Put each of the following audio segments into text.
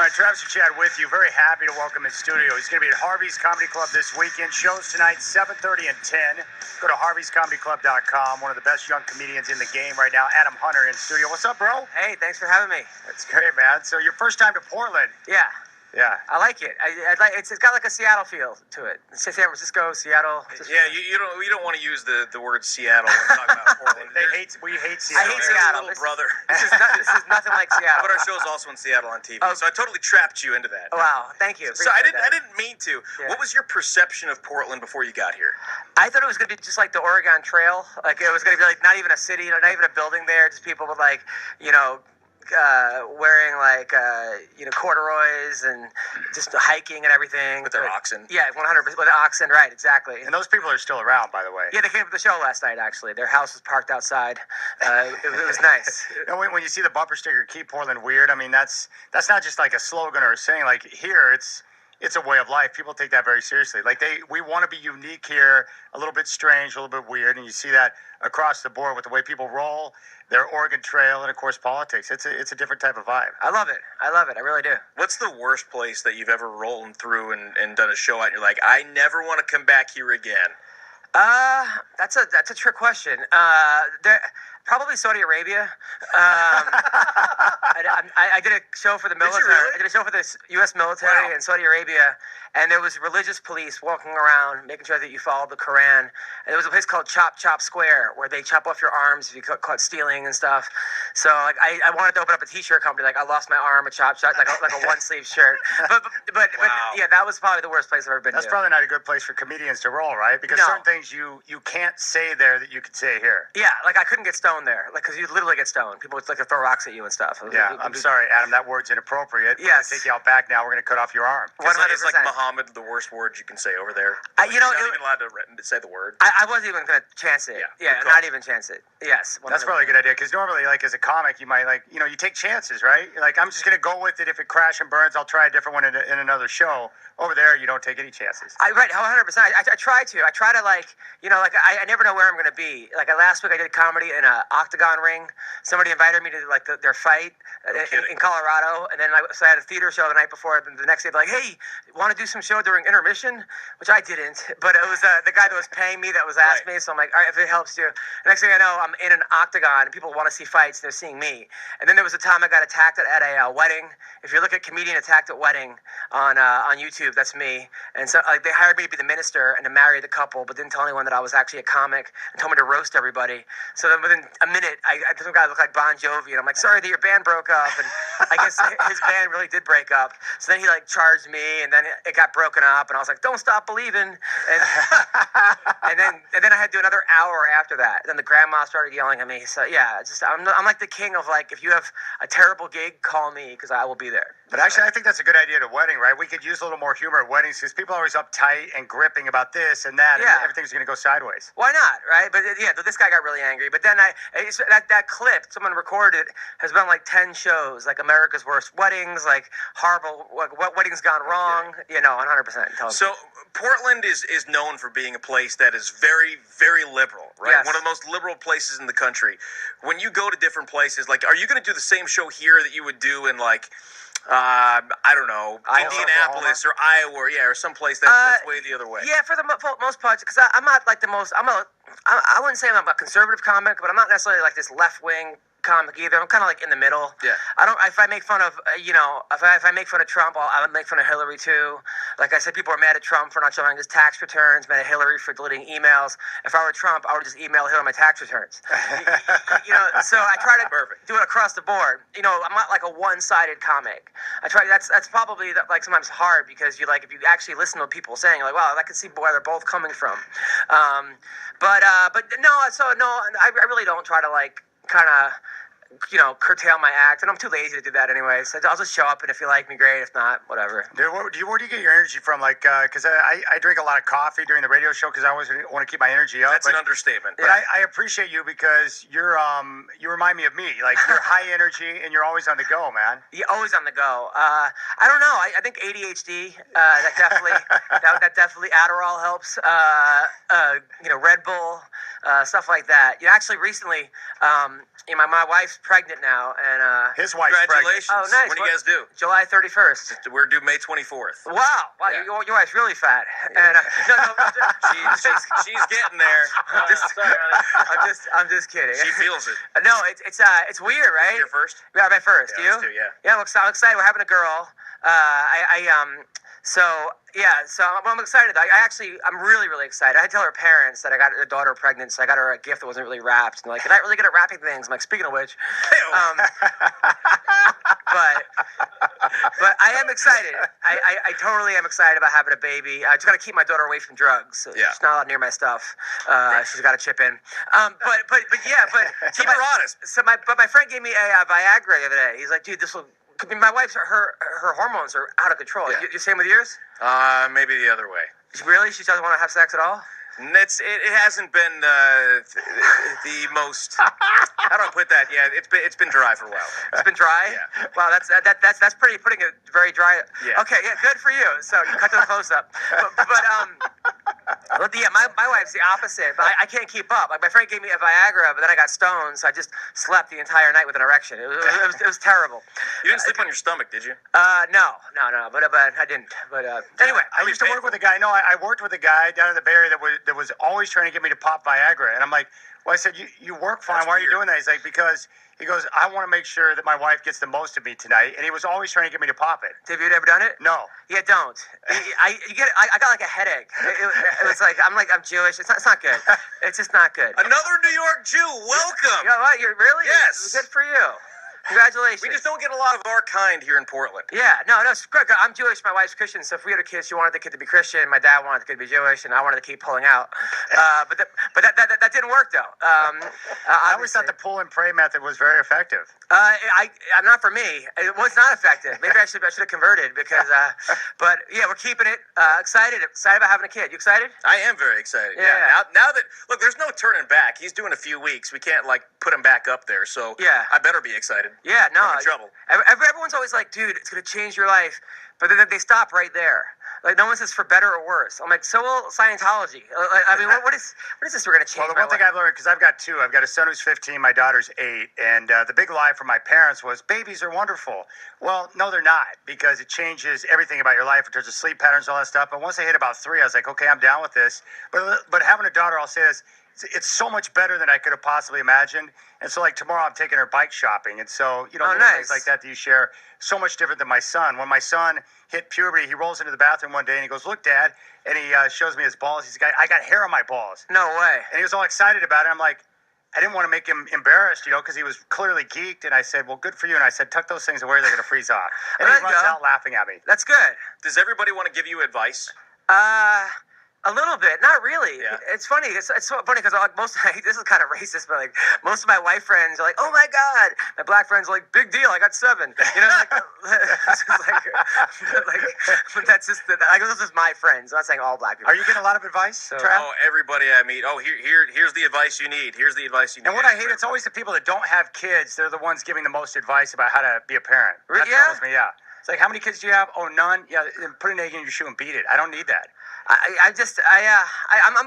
All right, Travis and Chad with you. Very happy to welcome in studio. He's going to be at Harvey's Comedy Club this weekend. Shows tonight, 7:30 and 10. Go to harveyscomedyclub.com. One of the best young comedians in the game right now, Adam Hunter, in studio. What's up, bro? Hey, thanks for having me. That's great, man. So your first time to Portland. Yeah. Yeah. I like it. I like it's got like a Seattle feel to it. San Francisco, Seattle. Yeah, you don't want to use the word Seattle when talking about Portland. We hate Seattle. I hate Seattle. Little brother. This is nothing like Seattle. But our show's also in Seattle on TV, so I totally trapped you into that. Oh, wow, thank you. So I didn't mean to. Yeah. What was your perception of Portland before you got here? I thought it was going to be just like the Oregon Trail. Like it was going to be like not even a city, not even a building there, just people with like, wearing like corduroys and just hiking and everything with their oxen. Yeah, 100% with the oxen, right? Exactly. And those people are still around, by the way. Yeah, they came to the show last night. Actually, their house was parked outside. It was nice. And when you see the bumper sticker, "Keep Portland Weird," I mean that's not just like a slogan or a saying. Like here, it's a way of life. People take that very seriously. Like we want to be unique here, a little bit strange, a little bit weird, and you see that across the board with the way people roll, their Oregon Trail, and of course politics. It's a different type of vibe. I love it. I really do. What's the worst place that you've ever rolled through and done a show at? And you're like, I never want to come back here again. That's a trick question. Probably Saudi Arabia. I did a show for the military. Really? I did a show for the U.S. military in Saudi Arabia, and there was religious police walking around making sure that you followed the Quran. And there was a place called Chop Chop Square where they chop off your arms if you caught stealing and stuff. So like I wanted to open up a T-shirt company. Like I lost my arm, a chop shot, like a one sleeve shirt. But yeah, that was probably the worst place I've ever been. That's probably not a good place for comedians to roll, right? Because certain things you can't say there that you could say here. Yeah, like I couldn't get stoned there, like because you literally get stoned. People would like to throw rocks at you and stuff. I'm sorry, Adam. That word's inappropriate. We're Yes. gonna take you out back now. We're gonna cut off your arm. 100%. It's like Muhammad, the worst words you can say over there. You're not even allowed to say the word. I wasn't even gonna chance it. Yeah, not even chance it. Yes, 100%. That's probably a good idea because normally, like as a comic, you might you take chances, right? You're like I'm just gonna go with it. If it crash and burns, I'll try a different one in another show. Over there, you don't take any chances. Right, 100%. I try to. I try to I never know where I'm gonna be. Like last week, I did comedy in an octagon ring. Somebody invited me to like their fight in Colorado, and then so I had a theater show the night before. And the next day, they're like, "Hey, want to do some show during intermission?" Which I didn't, but it was the guy that was paying me that was asking me. So I'm like, "All right, if it helps you." The next thing I know, I'm in an octagon, and people want to see fights. And they're seeing me. And then there was a time I got attacked at a wedding. If you look at comedian attacked at wedding on YouTube, that's me. And so like they hired me to be the minister and to marry the couple, but didn't tell anyone that I was actually a comic and told me to roast everybody. So then within a minute, some guy looked like Bon Jovi, and I'm like, sorry that your band broke up. And I guess his band really did break up. So then he like charged me, and then it got broken up, and I was like, don't stop believing. And then I had to do another hour after that. Then the grandma started yelling at me. So yeah, I'm like the king of like, if you have a terrible gig, call me because I will be there. But actually, I think that's a good idea at a wedding, right? We could use a little more humor at weddings because people are always uptight and gripping about this and that, and everything's going to go sideways. Why not, right? But yeah, this guy got really angry. But then that clip, someone recorded, has been like 10 shows, like America's Worst Weddings, like horrible, what weddings gone wrong, 100%. So Portland is known for being a place that is very, very liberal, right? Yes. One of the most liberal places in the country. When you go to different places, like, are you going to do the same show here that you would do in like, I don't know, Indianapolis or Iowa, or someplace that's way the other way? Yeah, for the most part, because I'm not like the most. I wouldn't say I'm a conservative comic, but I'm not necessarily like this left wing comic either. I'm kind of like in the middle. Yeah. If I make fun of, if I make fun of Trump, I would make fun of Hillary too. Like I said, people are mad at Trump for not showing his tax returns, mad at Hillary for deleting emails. If I were Trump, I would just email Hillary my tax returns. So I try to do it across the board. I'm not like a one-sided comic. I try. That's probably like sometimes hard because if you actually listen to what people saying, you're like, wow, I can see where they're both coming from. But no. So no, I really don't try to like kind of curtail my act, and I'm too lazy to do that anyway. So I'll just show up, and if you like me, great. If not, whatever. Dude, where do you get your energy from? Like, because I drink a lot of coffee during the radio show because I always want to keep my energy up. That's an understatement. But I appreciate you because you remind me of me. Like you're high energy and you're always on the go, man. Yeah, always on the go. I don't know. I think ADHD. That definitely Adderall helps. Red Bull. stuff like that. Actually, recently, my wife's pregnant now, and his wife's congratulations. Oh, nice. When do you guys do? July 31st. We're due May 24th. Wow, Yeah. your wife's really fat. And She's getting there. Sorry, I'm just kidding. She feels it. No, it's weird, right? Your first? Yeah, my first. Yeah, You? us too, yeah. Yeah, I'm excited. We're having a girl. So I'm excited. I'm really, really excited. I had to tell her parents that I got her daughter pregnant, so I got her a gift that wasn't really wrapped. And they're like, you're not really good at wrapping things. I'm like, speaking of which, but I am excited. I totally am excited about having a baby. I just got to keep my daughter away from drugs. So Yeah. she's not allowed near my stuff. She's got to chip in. But Keep her honest. So my friend gave me a Viagra the other day. He's like, dude, this will. My wife's her hormones are out of control. Yeah. You same with yours? Maybe the other way. Really? She doesn't want to have sex at all? It hasn't been the most. How do I put that? Yeah, it's been dry for a while. It's been dry. Yeah. Wow, that's pretty putting it very dry. Yeah. Okay, yeah, good for you. So you cut to the close up. But yeah, my wife's the opposite. But I can't keep up. Like my friend gave me a Viagra, but then I got stoned, so I just slept the entire night with an erection. It was terrible. You didn't sleep on your stomach, did you? No. But I didn't. But anyway, I used to work with a guy. No, I worked with a guy down in the Bay Area that was always trying to get me to pop Viagra, and I'm like, well, I said, you work fine. That's Why are you weird. doing that? He's like, because he goes, I want to make sure that my wife gets the most of me tonight, and he was always trying to get me to pop it. have you ever done it? No. Yeah, don't. I got like a headache. It was like I'm Jewish. It's not good. It's just not good. Another New York Jew. Welcome. You know what? You're really Yes. good for you. Congratulations. We just don't get a lot of our kind here in Portland. Yeah, no, it's good. I'm Jewish. My wife's Christian, so if we had a kid, she wanted the kid to be Christian. My dad wanted the kid to be Jewish, and I wanted to keep pulling out. But that didn't work though. I always thought the pull and pray method was very effective. I'm not for me. It was not effective. Maybe I should have converted because. But yeah, we're keeping it. Excited about having a kid. You excited? I am very excited. Yeah. Now that look, there's no turning back. He's doing a few weeks. We can't put him back up there. So Yeah. I better be excited. Yeah, no. I'm in trouble. Everyone's always like, dude, it's gonna change your life, but then they stop right there. Like no one says for better or worse. I'm like, so will Scientology. I mean, what is this? We're gonna change. Well, the my one thing life? I've learned, because I've got two. I've got a son who's 15, my daughter's 8, and the big lie from my parents was babies are wonderful. Well, no, they're not, because it changes everything about your life in terms of sleep patterns, all that stuff. But once they hit about 3, I was like, okay, I'm down with this. But having a daughter, I'll say this. It's so much better than I could have possibly imagined. And so, tomorrow I'm taking her bike shopping. And so, little nice. things like that you share, so much different than my son. When my son hit puberty, he rolls into the bathroom one day and he goes, look, Dad. And he shows me his balls. He's like, I got hair on my balls. No way. And he was all excited about it. I'm like, I didn't want to make him embarrassed, because he was clearly geeked. And I said, well, good for you. And I said, tuck those things away. They're going to freeze off. And There he you runs go. out laughing at me. That's good. Does everybody want to give you advice? A little bit, not really. Yeah. It's funny. It's so funny because this is kind of racist, but most of my white friends are like, "Oh my god," my black friends are like, "Big deal, I got 7." It's just but that's just this is my friends. I'm not saying all black people. Are you getting a lot of advice, Trav? Oh, everybody I meet. Oh, here's the advice you need. Here's the advice you need. And what I hate, it's always the people that don't have kids. They're the ones giving the most advice about how to be a parent. That Yeah? troubles me, yeah. It's like, how many kids do you have? Oh, none? Yeah, then put an egg in your shoe and beat it. I don't need that. I'm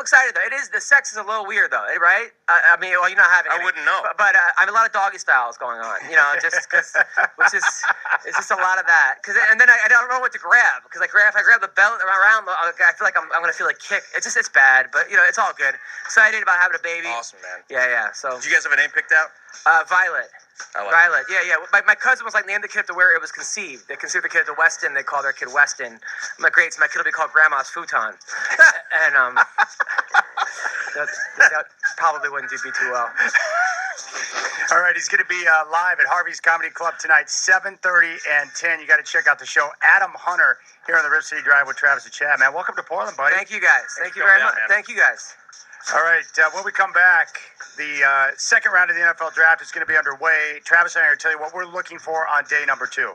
excited though. The sex is a little weird though, right? I mean, well, you're not having. I wouldn't know. But I have a lot of doggy styles going on, just because, it's just a lot of that. And then I don't know what to grab because if I grab the belt around, I feel like I'm gonna feel a kick. It's bad, but it's all good. Excited about having a baby. Awesome, man. Yeah. So Did you guys have a name picked out? Violet. I like Violet. Yeah. My cousin was like, named the kid to where it was conceived. They conceived the kid to Weston. They call their kid Weston. I'm like, great. So my kid will be called Grandma's Futon. And that probably wouldn't do too well. All right, he's going to be live at Harvey's Comedy Club tonight, 7:30 and 10. You got to check out the show. Adam Hunter here on the RipCity Drive with Travis and Chad. Man, welcome to Portland, buddy. Thank you guys. Thank you for very coming much. down, man. Thank you guys. All right, when we come back, the second round of the NFL Draft is going to be underway. Travis and I are going to tell you what we're looking for on day number 2.